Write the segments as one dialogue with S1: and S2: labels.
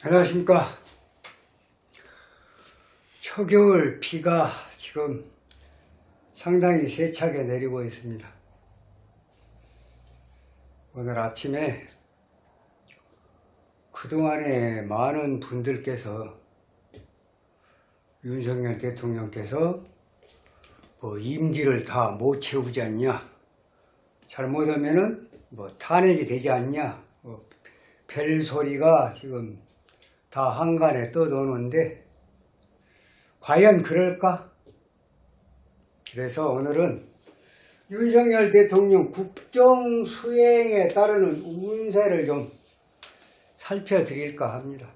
S1: 안녕하십니까. 초겨울 비가 지금 상당히 세차게 내리고 있습니다. 오늘 아침에 그동안에 많은 분들께서 윤석열 대통령께서 임기를 다 못 채우지 않냐, 잘못하면은 탄핵이 되지 않냐, 별 소리가 지금 다 한간에 떠도는데 과연 그럴까? 그래서 오늘은 윤석열 대통령 국정 수행에 따르는 운세를 좀 살펴드릴까 합니다.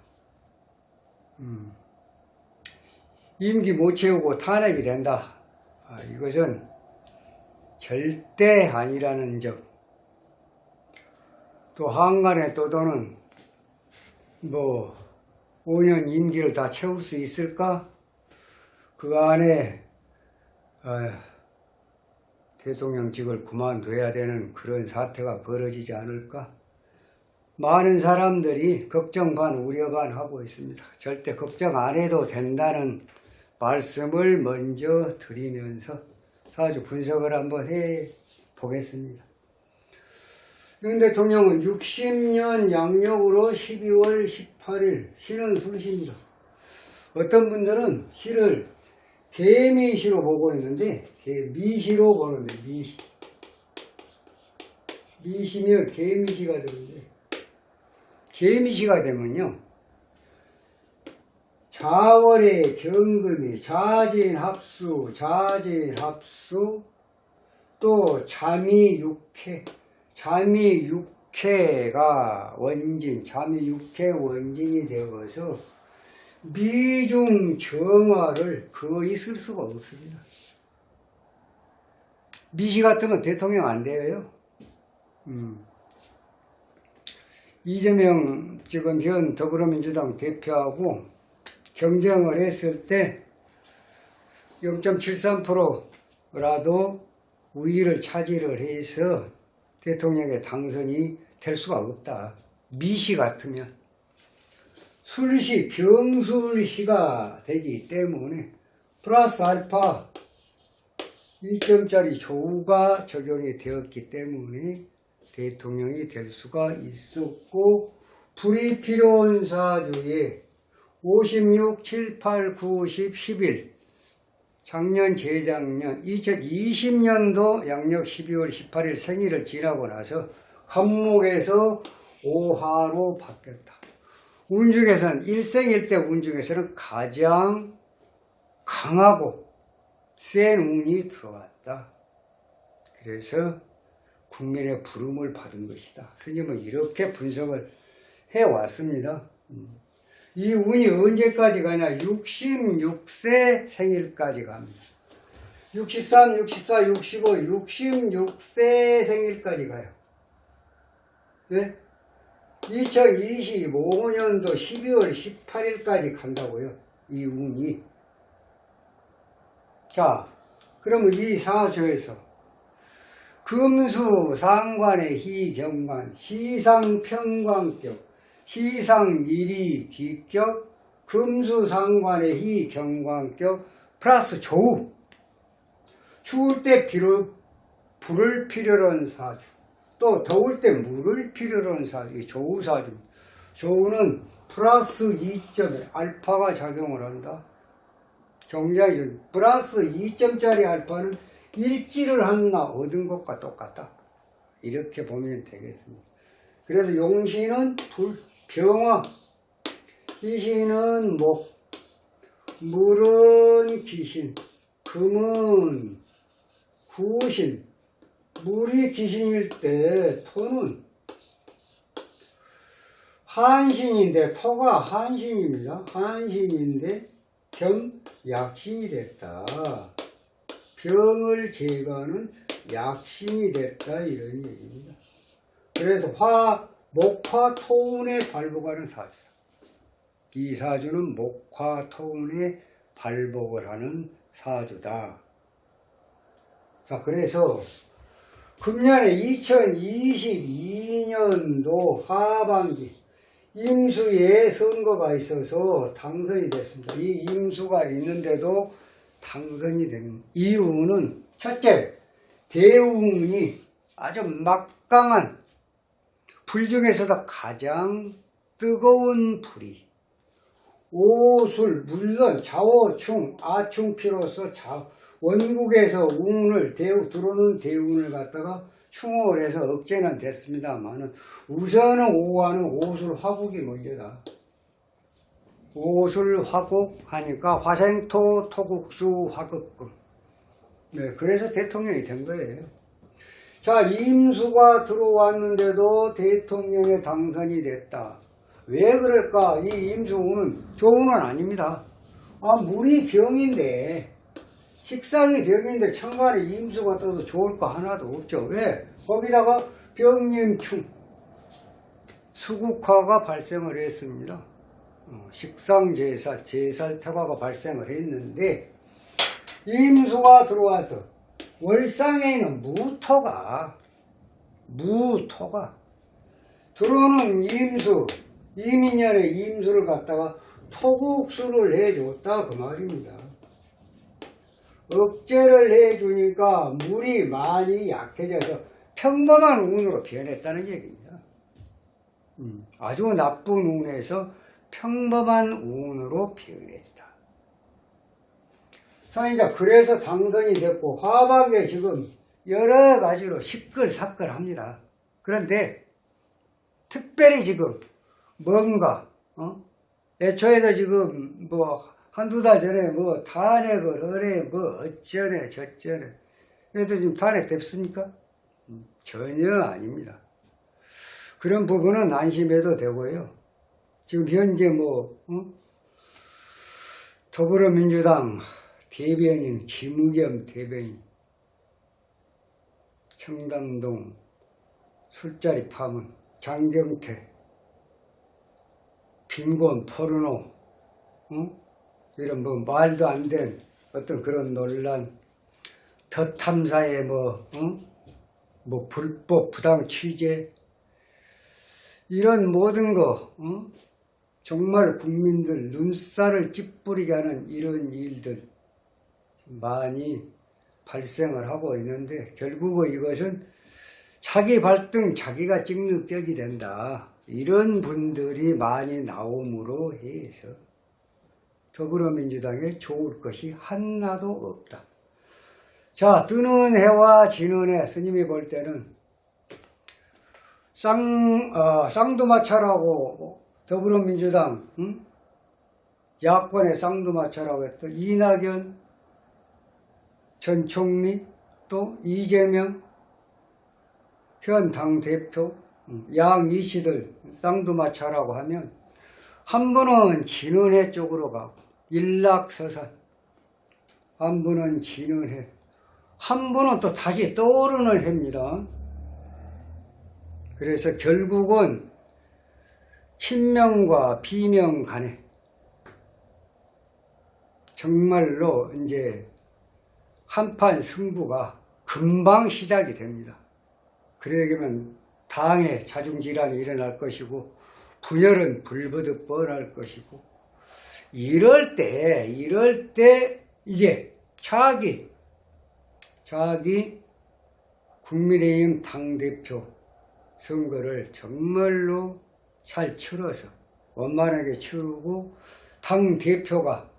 S1: 임기 못 채우고 탄핵이 된다. 이것은 절대 아니라는 점. 또 한간에 떠도는 5년 임기를 다 채울 수 있을까? 그 안에 대통령직을 그만둬야 되는 그런 사태가 벌어지지 않을까? 많은 사람들이 걱정 반 우려 반 하고 있습니다. 절대 걱정 안 해도 된다는 말씀을 먼저 드리면서 사주 분석을 한번 해 보겠습니다. 윤 대통령은 60년 양력으로 12월 18일 시는 술시입니다. 어떤 분들은 시를 개미시로 보고 있는데 미시로 보는데 미시면 개미시가 되는데 개미시가 되면요 자월의 경금이 자진합수 또 잠이육해가 원진, 잠이육해 원진이 되어서 미중 정화를 거의 쓸 수가 없습니다. 미시 같으면 대통령 안 돼요. 이재명 지금 현 더불어민주당 대표하고 경쟁을 했을 때 0.73%라도 우위를 차지를 해서 대통령의 당선이 될 수가 없다. 미시 같으면. 술시, 병술시가 되기 때문에 플러스 알파 2점짜리 조우가 적용이 되었기 때문에 대통령이 될 수가 있었고, 불이 필요한 사주에 56, 7, 8, 9, 10, 11 작년, 재작년 2020년도 양력 12월 18일 생일을 지나고 나서 간목에서 오하로 바뀌었다. 운 중에서는 일생일 때 운 중에서는 가장 강하고 센 운이 들어왔다. 그래서 국민의 부름을 받은 것이다. 스님은 이렇게 분석을 해왔습니다. 이 운이 언제까지 가냐? 66세 생일까지 갑니다. 63, 64, 65, 66세 생일까지 가요. 네? 2025년도 12월 18일까지 간다고요. 이 운이. 자, 그러면 이 사주에서 금수 상관의 희경관, 시상평관격, 시상일이 기격, 금수상관의 희경관격, 플러스 조우. 추울 때 불을 필요로 한 사주. 또 더울 때 물을 필요로 한 사주. 이 조우 사주. 조우는 플러스 2점에 알파가 작용을 한다. 굉장히 플러스 2점짜리 알파는 일지를 하나 얻은 것과 똑같다. 이렇게 보면 되겠습니다. 그래서 용신은 병화, 희신은 목, 물은 귀신, 금은 구신. 물이 귀신일 때 토는 한신인데, 토가 한신입니다. 한신인데 겸 약신이 됐다. 병을 제거하는 약신이 됐다, 이런 얘기입니다. 그래서 목화 토운에 발복하는 사주다. 이 사주는 목화 토운에 발복을 하는 사주다. 자, 그래서 금년에 2022년도 하반기 임수에 선거가 있어서 당선이 됐습니다. 이 임수가 있는데도 당선이 된 이유는 첫째, 대운이 아주 막강한 불 중에서도 가장 뜨거운 불이 오술, 물론 자오충, 아충피로서 원국에서 운을 들어오는 대운을 갖다가 충을 해서 억제는 됐습니다만은 우선은 오하는 오술 화국이 먼저다. 오술 화국 하니까 화생토 토국수 화극금. 네, 그래서 대통령이 된 거예요. 자, 임수가 들어왔는데도 대통령에 당선이 됐다. 왜 그럴까? 이 임수운은 좋은 운 아닙니다. 물이 병인데, 식상이 병인데 천간에 임수가 떠도 좋을 거 하나도 없죠. 왜? 거기다가 병림충, 수국화가 발생을 했습니다. 식상제살, 제살태화가 발생을 했는데 임수가 들어와서 월상에 있는 무토가 들어오는 임수, 이민년의 임수를 갖다가 토국수를 해줬다 그 말입니다. 억제를 해주니까 물이 많이 약해져서 평범한 운으로 변했다는 얘기입니다. 아주 나쁜 운에서 평범한 운으로 변했다. 자, 이제 그래서 당선이 됐고 화박에 지금 여러 가지로 시끌사끌합니다. 그런데 특별히 지금 뭔가 애초에도 지금 한두 달 전에 탄핵을 하래 어쩌네 저쩌네 그래도 지금 탄핵 됐습니까? 전혀 아닙니다. 그런 부분은 안심해도 되고요. 지금 현재 더불어민주당 대변인 김의겸 대변인 청담동 술자리 파문 장경태 빈곤 포르노 이런 말도 안 된 어떤 그런 논란 더 탐사의 불법 부당 취재 이런 모든 거 정말 국민들 눈살을 찌푸리게 하는 이런 일들 많이 발생을 하고 있는데 결국은 이것은 자기 발등 자기가 찍는 격이 된다. 이런 분들이 많이 나옴으로 해서 더불어민주당에 좋을 것이 하나도 없다. 자, 뜨는 해와 지는 해 스님이 볼 때는 쌍두마차라고 더불어민주당 야권의 쌍두마차라고 했던 이낙연 전 총리 또 이재명 현 당대표 양이씨들 쌍두마차라고 하면 한 분은 진은해 쪽으로 가고 일락서산 한 분은 진은해 한 분은 또 다시 떠오르는 해입니다. 그래서 결국은 친명과 비명 간에 정말로 이제 한판 승부가 금방 시작이 됩니다. 그러려면 당의 자중질환이 일어날 것이고 분열은 불보듯 뻔할 것이고 이럴 때 이제 자기 국민의힘 당대표 선거를 정말로 잘 치러서 원만하게 치르고 당대표가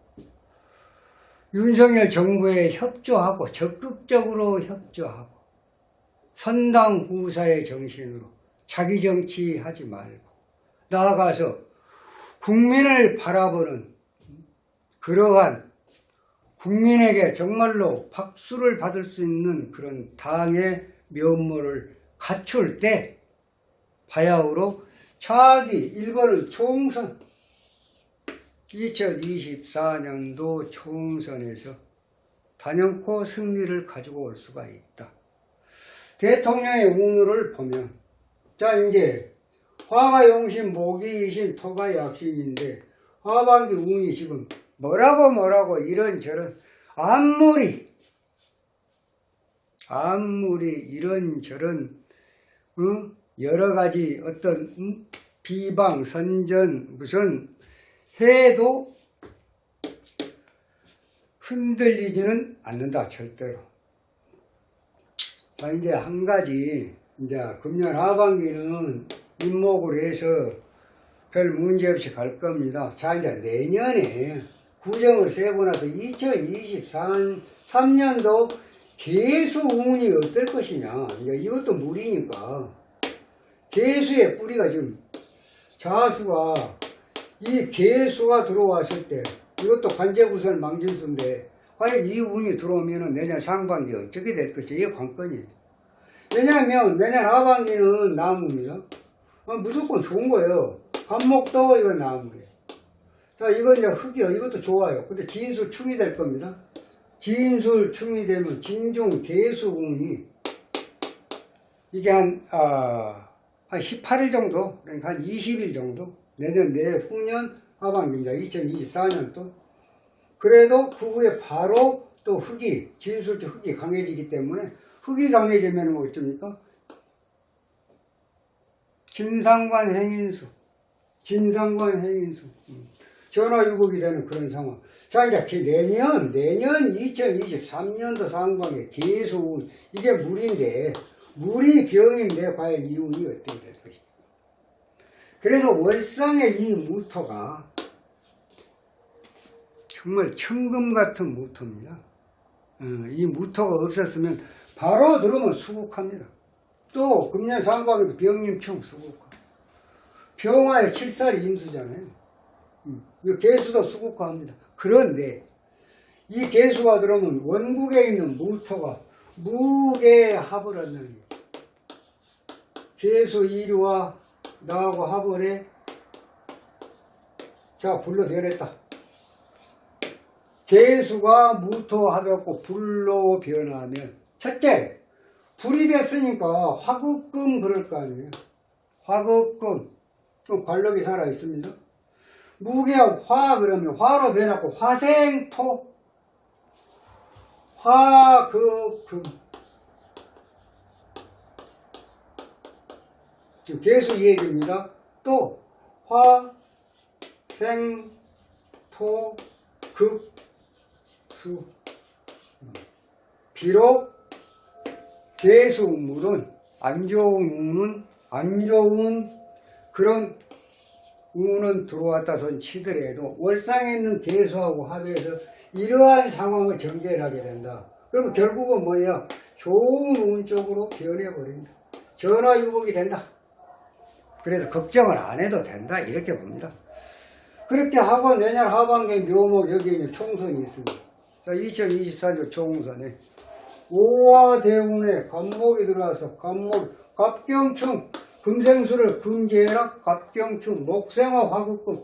S1: 윤석열 정부에 협조하고 적극적으로 협조하고 선당 후사의 정신으로 자기 정치하지 말고 나아가서 국민을 바라보는 그러한 국민에게 정말로 박수를 받을 수 있는 그런 당의 면모를 갖출 때 바야흐로 자기 1번을 총선 2024년도 총선에서 단연코 승리를 가지고 올 수가 있다. 대통령의 운을 보면 자 이제 화가 용신 목이신 토가 약신인데 하반기 운이 지금 뭐라고 이런저런 아무리 이런저런 여러 가지 어떤 비방, 선전, 무슨 해도 흔들리지는 않는다, 절대로. 자, 이제 한 가지, 이제 금년 하반기는 입목을 해서 별 문제 없이 갈 겁니다. 자, 이제 내년에 구정을 세고 나서 2023년도 개수 운이 어떨 것이냐. 이제 이것도 물이니까. 개수의 뿌리가 지금 자수가, 이 개수가 들어왔을 때, 이것도 관제구설 망진수인데, 과연 이 운이 들어오면 내년 상반기 어떻게 될 것이, 이게 관건이에요. 왜냐하면 내년 하반기는 나무입니다. 무조건 좋은 거예요. 간목도 이건 나무예요. 자, 이건 이제 흙이요. 이것도 좋아요. 근데 진술 충이 될 겁니다. 진술 충이 되면 진중 개수운이 이게 한 18일 정도, 그러니까 한 20일 정도, 내년 내후년 하반기입니다. 2024년도. 그래도 그 후에 바로 또 흙이, 진술적 흙이 강해지기 때문에, 흙이 강해지면 뭐 어쩝니까? 진상관 행인수. 진상관 행인수. 전화유복이 되는 그런 상황. 자, 이제 내년 2023년도 상반기 개수운, 이게 물인데, 물이 병인데, 과연 이 운이 어떻게 될 것인가. 그래서 월상의 이 무토가 정말 천금 같은 무토입니다. 이 무토가 없었으면 바로 들어오면 수국합니다. 또 금년 상반기도 병임충 수국화. 병화의 7살이 임수잖아요. 이 개수도 수국화합니다. 그런데 이 개수가 들어오면 원국에 있는 무토가 무게의 합을 얻는 거예요. 개수 1위와 나하고 합을 해. 자, 불로 변했다. 개수가 무토 합했고 불로 변하면, 첫째, 불이 됐으니까 화극금 그럴 거 아니에요. 화극금. 또 관록이 살아 있습니다. 무게와 화 그러면 화로 변하고 화생토. 화극금. 지금 개수 이 얘기입니다. 또 화, 생, 토, 극, 수. 비록 개수물은 안 좋은 그런 운은 들어왔다 손 치더라도 월상에 있는 개수하고 합해서 이러한 상황을 전개를 하게 된다. 그러면 결국은 뭐예요? 좋은 운 쪽으로 변해버린다. 전화유복이 된다. 그래서 걱정을 안 해도 된다. 이렇게 봅니다. 그렇게 하고 내년 하반기에 묘목 여기에 있는 총선이 있습니다. 자, 2024년 총선에 오화대운에 갑목이 들어와서 갑경충 금생수를 금지해라. 갑경충 목생화 화극금.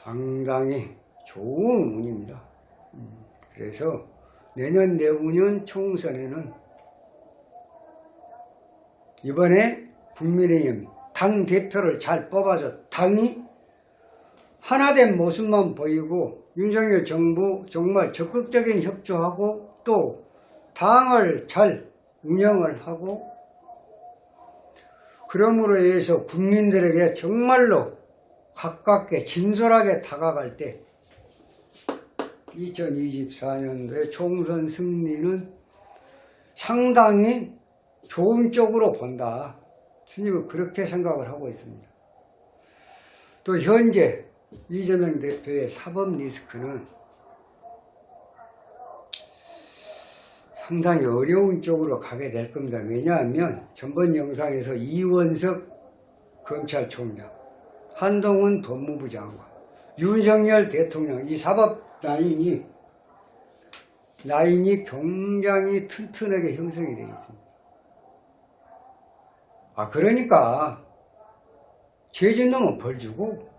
S1: 상당히 좋은 운입니다. 그래서 내년 내후년 총선에는 이번에 국민의힘 당 대표를 잘 뽑아서 당이 하나된 모습만 보이고 윤석열 정부 정말 적극적인 협조하고 또 당을 잘 운영을 하고 그러므로 해서 국민들에게 정말로 가깝게 진솔하게 다가갈 때 2024년도에 총선 승리는 상당히 좋은 쪽으로 본다. 스님은 그렇게 생각을 하고 있습니다. 또 현재 이재명 대표의 사법 리스크는 상당히 어려운 쪽으로 가게 될 겁니다. 왜냐하면 전번 영상에서 이원석 검찰총장, 한동훈 법무부 장관, 윤석열 대통령 이 사법 라인이 굉장히 튼튼하게 형성이 되어 있습니다. 그러니까 죄진 놈은 벌 주고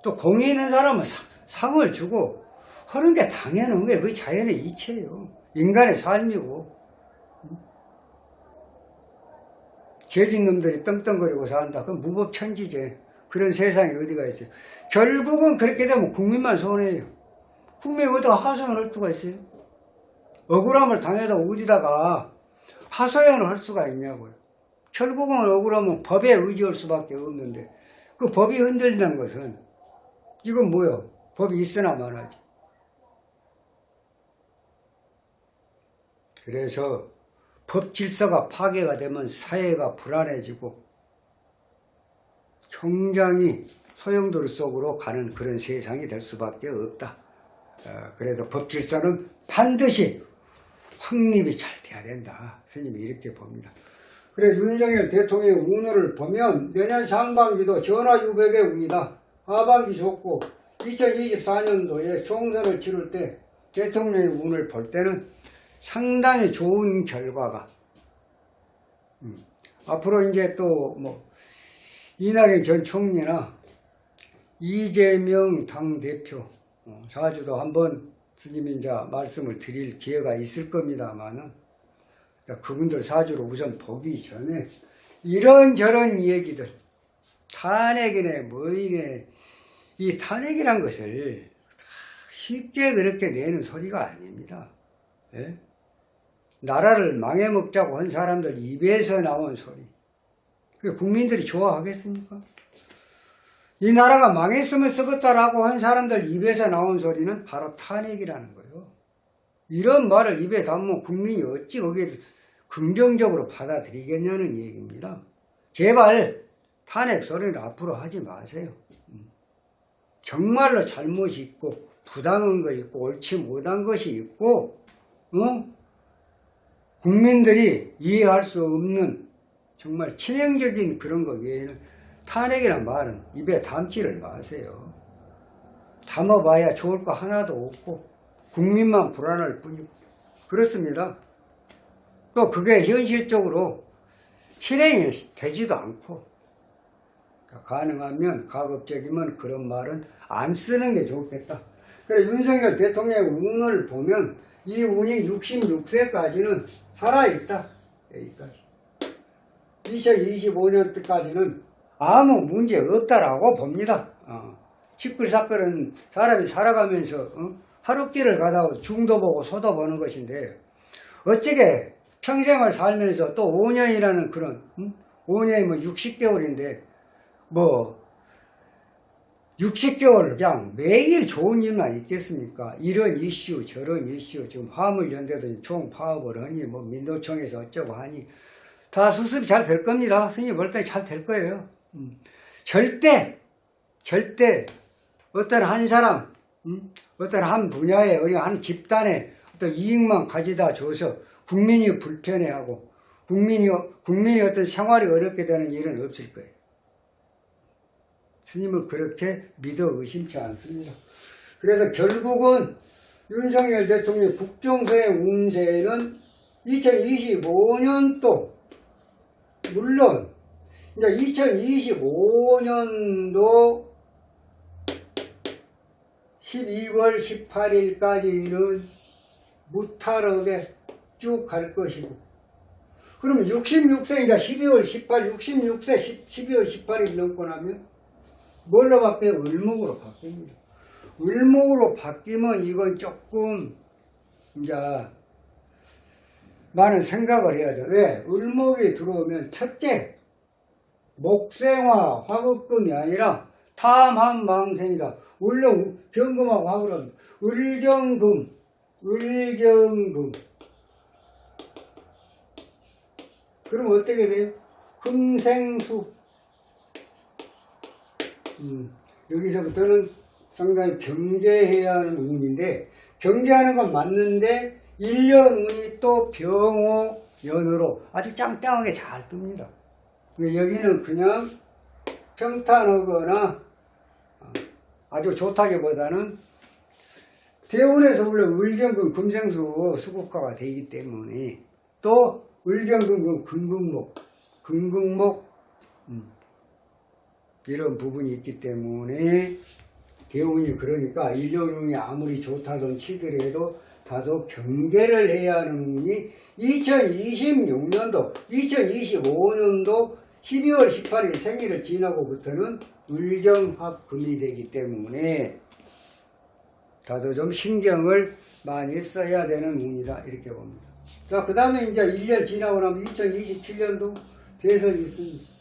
S1: 또 공에 있는 사람은 상을 주고 하는 게 당연한 거예요. 그게 자연의 이치예요. 인간의 삶이고. 죄진 놈들이 떵떵거리고 산다. 그건 무법천지제. 그런 세상이 어디가 있어요. 결국은 그렇게 되면 국민만 손해예요. 국민이 어디가 하소연을 할 수가 있어요? 억울함을 당해도 어디다가 하소연을 할 수가 있냐고요. 결국은 억울하면 법에 의지할 수밖에 없는데 그 법이 흔들리는 것은 이건 뭐요? 법이 있으나 말하지. 그래서 법 질서가 파괴가 되면 사회가 불안해지고 굉장히 소용돌이 속으로 가는 그런 세상이 될 수밖에 없다. 그래서 법 질서는 반드시 확립이 잘 돼야 된다. 스님이 이렇게 봅니다. 그래서 윤석열 대통령의 운을 보면 내년 상반기도 전화유백의 운이다. 하반기 좋고 2024년도에 총선을 치를 때 대통령의 운을 볼 때는 상당히 좋은 결과가 앞으로 이제 또 뭐 이낙연 전 총리나 이재명 당대표 자주도 한번 스님이 이제 말씀을 드릴 기회가 있을 겁니다만은 그분들 사주로 우선 보기 전에 이런저런 얘기들 탄핵이네 뭐이네 이 탄핵이란 것을 쉽게 그렇게 내는 소리가 아닙니다. 예? 나라를 망해먹자고 한 사람들 입에서 나온 소리. 국민들이 좋아하겠습니까? 이 나라가 망했으면 썩었다라고 한 사람들 입에서 나온 소리는 바로 탄핵이라는 거예요. 이런 말을 입에 담으면 국민이 어찌 거기에 긍정적으로 받아들이겠냐는 얘기입니다. 제발 탄핵 소리를 앞으로 하지 마세요. 정말로 잘못이 있고 부당한 거 있고 옳지 못한 것이 있고 국민들이 이해할 수 없는 정말 치명적인 그런 거 외에는 탄핵이란 말은 입에 담지를 마세요. 담아봐야 좋을 거 하나도 없고 국민만 불안할 뿐이고 그렇습니다. 또 그게 현실적으로 실행이 되지도 않고 가능하면 가급적이면 그런 말은 안 쓰는 게 좋겠다. 그래서 윤석열 대통령의 운을 보면 이 운이 66세까지는 살아있다. 여기까지. 2025년 때까지는 아무 문제 없다라고 봅니다. 시끌사끌은 사람이 살아가면서 하루길을 가다가 중도 보고 소도 보는 것인데 어찌게 평생을 살면서 또 5년이라는 그런 5년이 뭐 60개월인데 뭐 60개월 그냥 매일 좋은 일만 있겠습니까? 이런 이슈 저런 이슈 지금 화물연대도 총파업을 하니 뭐 민노총에서 어쩌고 하니 다 수습이 잘 될 겁니다. 스님 볼 때 잘 될 거예요. 절대 어떤 한 사람 어떤 한 분야에 한 집단에 어떤 이익만 가져다 줘서 국민이 불편해하고 국민이 어떤 생활이 어렵게 되는 일은 없을 거예요. 스님은 그렇게 믿어 의심치 않습니다. 그래서 결국은 윤석열 대통령 국정서의 운세는 2025년도 물론 이제 2025년도 12월 18일까지는 무탈하게 쭉 갈 것이고 그러면 66세 이제 12월 18, 66세 12월 18일 넘고 나면 뭘로 바뀌어요? 을목으로 바뀝니다. 을목으로 바뀌면 이건 조금 이제 많은 생각을 해야죠. 왜? 을목이 들어오면 첫째 목생화 화급금이 아니라 탐한망생이다. 물론 경금하고 화급은 을경금 그럼 어떻게 돼요? 금생수 여기서부터는 상당히 경계해야 하는 운인데 경계하는 건 맞는데 1년 운이 또 병호 연으로 아주 짱짱하게 잘 뜹니다. 여기는 그냥 평탄하거나 아주 좋다기보다는 대운에서 원래 을경금 금생수 수국화가 되기 때문에 또 을경금 금극목 이런 부분이 있기 때문에 대운이 그러니까 일년운이 아무리 좋다던 치더라도 다소 경계를 해야 하는 운이 2026년도 2025년도 12월 18일 생일을 지나고부터는 을경합금이 되기 때문에 다소 좀 신경을 많이 써야 되는 운이다 이렇게 봅니다. 자, 그 다음에 이제 1년 지나고 나면 2027년도 대선이 있습니다.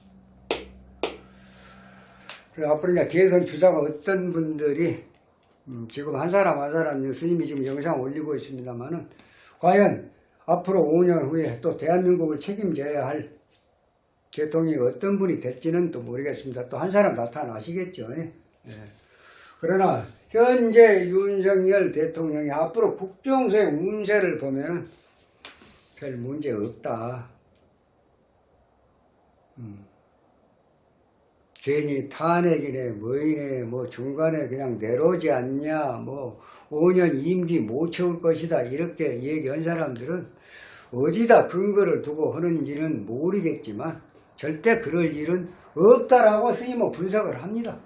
S1: 그래서 앞으로 이제 대선 주자가 어떤 분들이 지금 한 사람 한 사람 스님이 지금 영상 올리고 있습니다만은 과연 앞으로 5년 후에 또 대한민국을 책임져야 할 대통령이 어떤 분이 될지는 또 모르겠습니다. 또 한 사람 나타나시겠죠. 예. 그러나 현재 윤석열 대통령이 앞으로 국정수행 운세를 보면은 별 문제 없다. 괜히 탄핵이네 뭐이네 뭐 중간에 그냥 내려오지 않냐 뭐 5년 임기 못 채울 것이다 이렇게 얘기한 사람들은 어디다 근거를 두고 하는지는 모르겠지만 절대 그럴 일은 없다라고 스님은 분석을 합니다.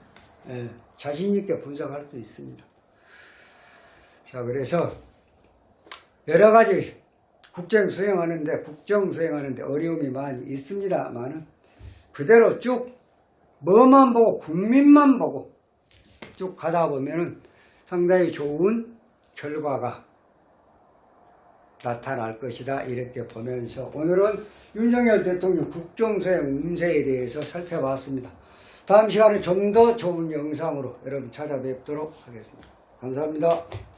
S1: 예, 자신 있게 분석할 수 있습니다. 자, 그래서 여러 가지 국정 수행하는데 어려움이 많이 있습니다만은 그대로 쭉 뭐만 보고 국민만 보고 쭉 가다 보면은 상당히 좋은 결과가 나타날 것이다 이렇게 보면서 오늘은 윤석열 대통령 국정수행 운세에 대해서 살펴봤습니다. 다음 시간에 좀 더 좋은 영상으로 여러분 찾아뵙도록 하겠습니다. 감사합니다.